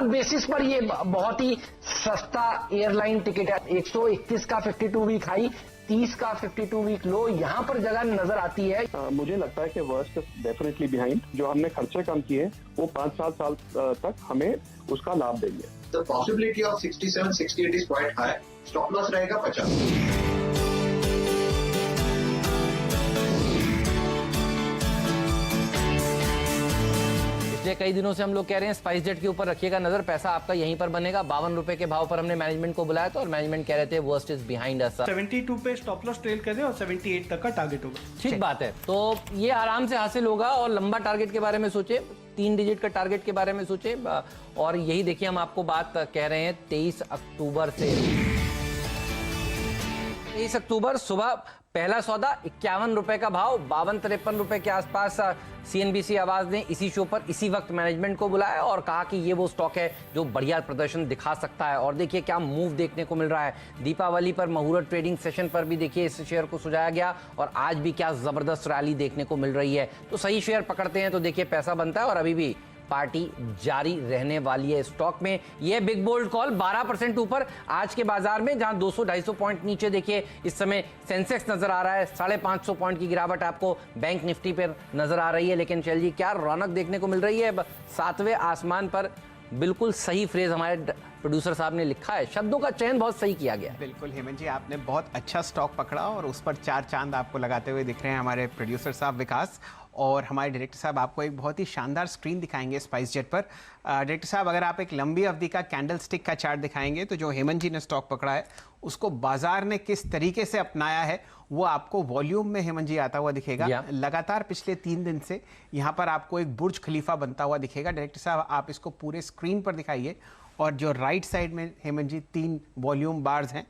हर basis पर ये बहुत ही सस्ता एयरलाइन टिकट है। 121 का 52 वीक हाई, 30 का 52 वीक लो, यहाँ पर जगह नजर आती है। मुझे लगता है कि वर्स्ट डेफिनेटली बिहाइंड। जो हमने खर्चे कम किए वो 5-7 साल तक हमें उसका लाभ देंगे। The possibility of 67-68 is quite high. Stop loss रहेगा 50। पिछले कई दिनों से हम लोग कह रहे हैं स्पाइस जेट के ऊपर रखिएगा नजर, पैसा आपका यहीं पर बनेगा। 52 रुपए के भाव पर हमने मैनेजमेंट को बुलाया था और मैनेजमेंट कह रहे थे वर्स्ट इज बिहाइंड अस। 72 पे स्टॉप लॉस ट्रेल कर रहे और 78 तक का टारगेट होगा। ठीक बात है, तो ये आराम से हासिल होगा। और लंबा टारगेट के बारे में सोचे, 3 डिजिट का टारगेट के बारे में सोचे। और यही देखिए हम आपको बात कह रहे हैं 23 अक्टूबर से। 23 अक्टूबर सुबह पहला सौदा 51 रुपए का भाव, 52-53 रुपए के आसपास सीएनबीसी आवाज ने इसी शो पर इसी वक्त मैनेजमेंट को बुलाया और कहा कि ये वो स्टॉक है जो बढ़िया प्रदर्शन दिखा सकता है। और देखिए क्या मूव देखने को मिल रहा है। दीपावली पर मुहूर्त ट्रेडिंग सेशन पर भी देखिए इस शेयर को सुझाया गया और आज भी क्या जबरदस्त रैली देखने को मिल रही है। तो सही शेयर पकड़ते हैं तो देखिए पैसा बनता है और अभी भी पार्टी जारी रहने वाली है स्टॉक में। यह बिग बोल्ड कॉल 12% ऊपर आज के बाजार में, जहां 200-250 पॉइंट नीचे देखिए इस समय सेंसेक्स नजर आ रहा है। 550 पॉइंट की गिरावट आपको बैंक निफ्टी पर नजर आ रही है। लेकिन चल जी क्या रौनक देखने को मिल रही है 7वें आसमान पर। बिल्कुल सही फ्रेज हमारे प्रोड्यूसर साहब ने लिखा है, शब्दों का चयन बहुत सही किया गया। बिल्कुल हेमंत जी, आपने बहुत अच्छा स्टॉक पकड़ा और उस पर 4 चांद आपको लगाते हुए दिख रहे हैं हमारे प्रोड्यूसर साहब विकास। और हमारे डायरेक्टर साहब आपको एक बहुत ही शानदार स्क्रीन दिखाएंगे स्पाइस जेट पर। डायरेक्टर साहब अगर आप एक लंबी अवधि का कैंडल स्टिक का चार्ट दिखाएंगे तो जो हेमंत जी ने स्टॉक पकड़ा है उसको बाजार ने किस तरीके से अपनाया है वो आपको वॉल्यूम में हेमंत जी आता हुआ दिखेगा। लगातार पिछले 3 दिन से यहाँ पर आपको एक बुर्ज खलीफा बनता हुआ दिखेगा। डायरेक्टर साहब आप इसको पूरे स्क्रीन पर दिखाइए। और जो राइट साइड में हेमंत जी 3 वॉल्यूम बार्स हैं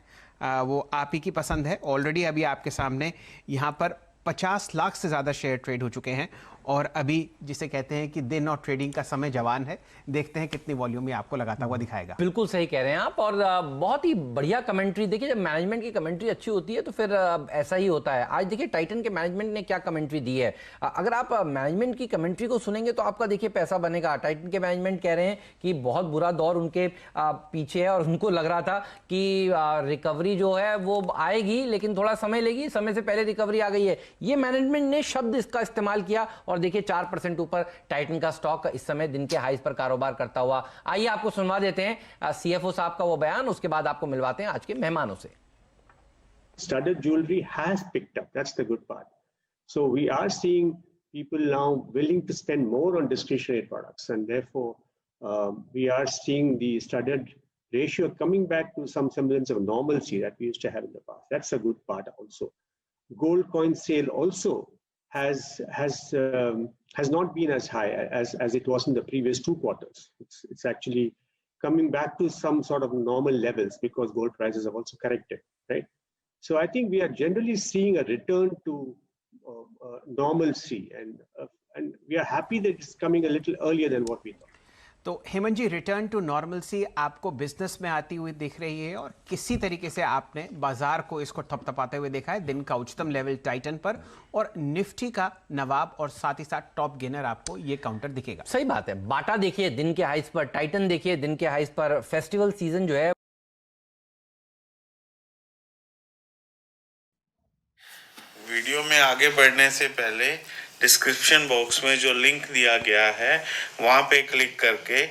वो आप ही की पसंद है। ऑलरेडी अभी आपके सामने यहाँ पर 50 लाख से ज़्यादा शेयर ट्रेड हो चुके हैं और अभी जिसे कहते हैं कि दिन और ट्रेडिंग का समय जवान है। देखते हैं कितनी वॉल्यूम ये आपको लगाता हुआ दिखाएगा। बिल्कुल सही कह रहे हैं आप और बहुत ही बढ़िया कमेंट्री। देखिए जब मैनेजमेंट की कमेंट्री अच्छी होती है तो फिर ऐसा ही होता है। आज देखिए टाइटन के मैनेजमेंट ने क्या कमेंट्री दी है। अगर आप मैनेजमेंट की कमेंट्री को सुनेंगे तो आपका देखिए पैसा बनेगा। टाइटन के मैनेजमेंट कह रहे हैं कि बहुत बुरा दौर उनके पीछे है और उनको लग रहा था कि रिकवरी जो है वो आएगी लेकिन थोड़ा समय लेगी, समय से पहले रिकवरी आ गई है। ये मैनेजमेंट ने शब्द इसका इस्तेमाल किया और देखिए 4% ऊपर टाइटन का स्टॉक इस समय दिन के हाईज पर कारोबार करता हुआ। आइए आपको सुनवा देते हैं सीएफओ साहब का वो बयान, उसके बाद आपको मिलवाते हैं आज के मेहमानों से। Studded jewelry has picked up. That's the good part. So we are seeing people now willing to spend more on discretionary products, and therefore we are seeing the studded ratio coming back to some semblance of normalcy that we used to have in the past. That's a good part also. Gold coin sale also has not been as high as it was in the previous 2 quarters. It's actually coming back to some sort of normal levels because gold prices have also corrected, right? So I think we are generally seeing a return to normalcy, and we are happy that it's coming a little earlier than what we thought. तो हेमंत जी return to normalcy आपको business में आती हुई दिख रही है और किसी तरीके से आपने बाजार को इसको थपथपाते हुए देखा है। दिन का उच्चतम लेवल टाइटन पर और निफ्टी का नवाब और साथ ही साथ टॉप गेनर आपको ये काउंटर दिखेगा। सही बात है। बाटा देखिए दिन के हाइज पर, टाइटन देखिए दिन के हाइज पर। फेस्टिवल सीजन जो है वीडियो में आगे बढ़ने से पहले डिस्क्रिप्शन बॉक्स में जो लिंक दिया गया है वहां पे क्लिक करके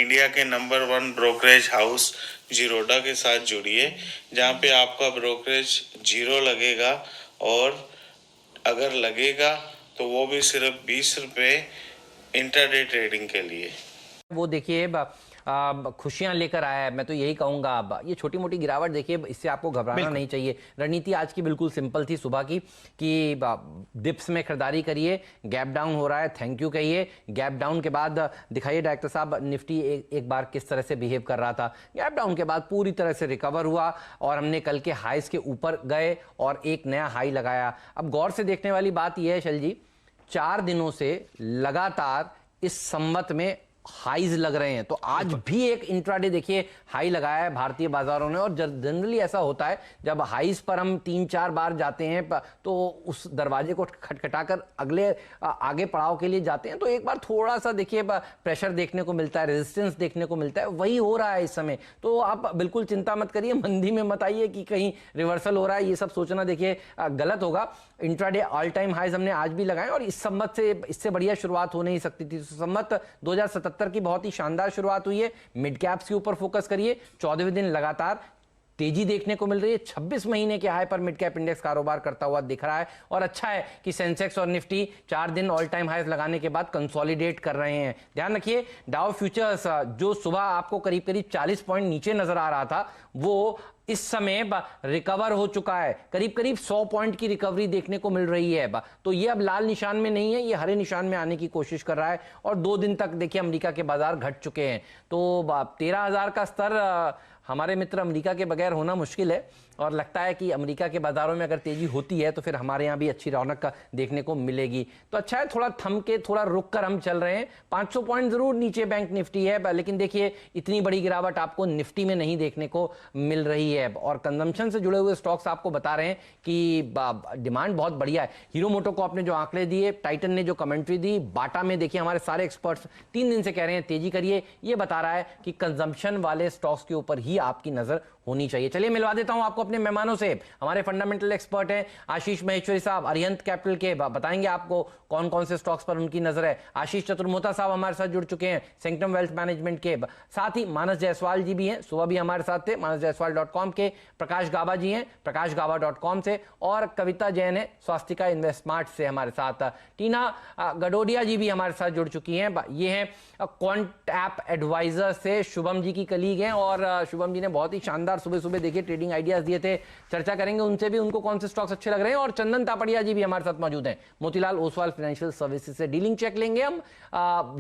इंडिया के नंबर 1 ब्रोकरेज हाउस जीरोडा के साथ जुड़िए, जहां पे आपका ब्रोकरेज 0 लगेगा और अगर लगेगा तो वो भी सिर्फ 20 रुपये इंटरडे ट्रेडिंग के लिए। वो देखिए खुशियां लेकर आया है। मैं तो यही कहूंगा अब ये छोटी मोटी गिरावट देखिए इससे आपको घबराना नहीं चाहिए। रणनीति आज की बिल्कुल सिंपल थी सुबह की कि डिप्स में खरीदारी करिए, गैप डाउन हो रहा है थैंक यू कहिए। गैप डाउन के बाद दिखाइए डायरेक्टर साहब निफ्टी एक बार किस तरह से बिहेव कर रहा था। गैप डाउन के बाद पूरी तरह से रिकवर हुआ और हमने कल के हाईज के ऊपर गए और एक नया हाई लगाया। अब गौर से देखने वाली बात यह है शैल जी, 4 दिनों से लगातार इस संवत में हाईज लग रहे हैं। तो आज भी एक इंट्राडे देखिए हाई लगाया है भारतीय बाजारों ने, और जनरली ऐसा होता है जब हाईज पर हम 3-4 बार जाते हैं तो उस दरवाजे को खटखटाकर अगले आगे पड़ाव के लिए जाते हैं, तो एक बार थोड़ा सा देखिए प्रेशर देखने को मिलता है, रेजिस्टेंस देखने को मिलता है। वही हो रहा है इस समय। तो आप बिल्कुल चिंता मत करिए, मंदी में मत आइए कि कहीं रिवर्सल हो रहा है, ये सब सोचना देखिए गलत होगा। इंट्राडे ऑल टाइम हाईज हमने आज भी लगाए और इस संवत से इससे बढ़िया शुरुआत हो नहीं सकती थी। संवत 2077 की बहुत ही शानदार शुरुआत हुई है। मिड कैप्स के ऊपर फोकस करिए, 14वें दिन लगातार तेजी देखने को मिल रही है। 26 महीने के हाई पर मिड कैप इंडेक्स कारोबार करता हुआ दिख रहा है, और अच्छा है कि सेंसेक्स और निफ्टी 4 दिन ऑल टाइम हाईज लगाने के बाद कंसोलिडेट कर रहे हैं। ध्यान रखिए, डाउ फ्यूचर्स जो सुबह आपको करीब करीब 40 पॉइंट नीचे नजर आ रहा था, वो इस समय रिकवर हो चुका है। करीब करीब 100 पॉइंट की रिकवरी देखने को मिल रही है। तो ये अब लाल निशान में नहीं है, ये हरे निशान में आने की कोशिश कर रहा है, और 2 दिन तक देखिए अमेरिका के बाजार घट चुके हैं। तो 13,000 का स्तर हमारे मित्र अमेरिका के बगैर होना मुश्किल है, और लगता है कि अमेरिका के बाजारों में अगर तेजी होती है तो फिर हमारे यहाँ भी अच्छी रौनक देखने को मिलेगी। तो अच्छा है, थोड़ा थम के थोड़ा रुक कर हम चल रहे हैं। 500 पॉइंट जरूर नीचे बैंक निफ्टी है, लेकिन देखिए इतनी बड़ी गिरावट आपको निफ्टी में नहीं देखने को मिल रही है। और कंजम्पशन से जुड़े हुए स्टॉक्स आपको बता रहे हैं कि डिमांड बहुत बढ़िया है। हीरो मोटोकॉर्प ने जो आंकड़े दिए, टाइटन ने जो कमेंट्री दी, बाटा में देखिए हमारे सारे एक्सपर्ट्स 3 दिन से कह रहे हैं तेजी करिए। ये बता रहा है कि कंजम्पशन वाले स्टॉक्स के ऊपर ही आपकी नजर होनी चाहिए। चलिए मिलवा देता हूं आपको अपने मेहमानों से। हमारे फंडामेंटल एक्सपर्ट हैं आशीष महेश्वरी साहब, अरिहंत कैपिटल के, बताएंगे आपको कौन कौन से स्टॉक्स पर उनकी नजर है। आशीष चतुर्मोता साहब हमारे साथ जुड़ चुके हैं सेंक्टम वेल्थ मैनेजमेंट के। साथ ही मानस जायसवाल जी भी हैं, सुबह भी हमारे साथ थे, manasjayswal.com के। प्रकाश गाबा जी हैं prakashgaba.com से, और कविता जैन है स्वास्तिका इन्वेस्टमार्ट से हमारे साथ। टीना गडोडिया जी भी हमारे साथ जुड़ चुकी हैं, ये हैं क्वांट ऐप एडवाइजर से, शुभम जी की कलीग हैं, और शुभम जी ने बहुत ही शानदार सुबह सुबह देखिए ट्रेडिंग आइडियाज दिए थे। चर्चा करेंगे उनसे भी, उनको कौन से स्टॉक्स अच्छे लग रहे हैं। और चंदन तापड़िया जी भी हमारे साथ मौजूद हैं, मोतीलाल ओसवाल फाइनेंशियल सर्विसेज से। डीलिंग चेक लेंगे हम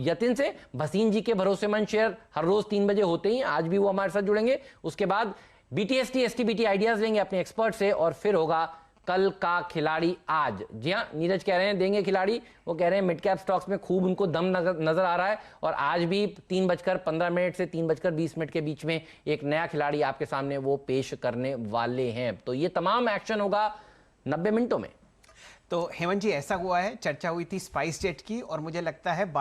यतिन से, भसीन जी के भरोसेमंद शेयर हर रोज 3 बजे होते ही, आज भी वो हमारे साथ जुड़ेंगे। उसके बाद BTST STBT आइडियाज लेंगे अपने एक्सपर्ट से, और फिर होगा कल का खिलाड़ी आज। जी हाँ, नीरज कह रहे हैं देंगे खिलाड़ी, वो कह रहे हैं मिड कैप स्टॉक्स में खूब उनको दम नजर आ रहा है, और आज भी 3:15 से 3:20 के बीच में एक नया खिलाड़ी आपके सामने वो पेश करने वाले हैं। तो ये तमाम एक्शन होगा 90 मिनटों में। तो हेमंत जी, ऐसा हुआ है, चर्चा हुई थी स्पाइस जेट की, और मुझे लगता है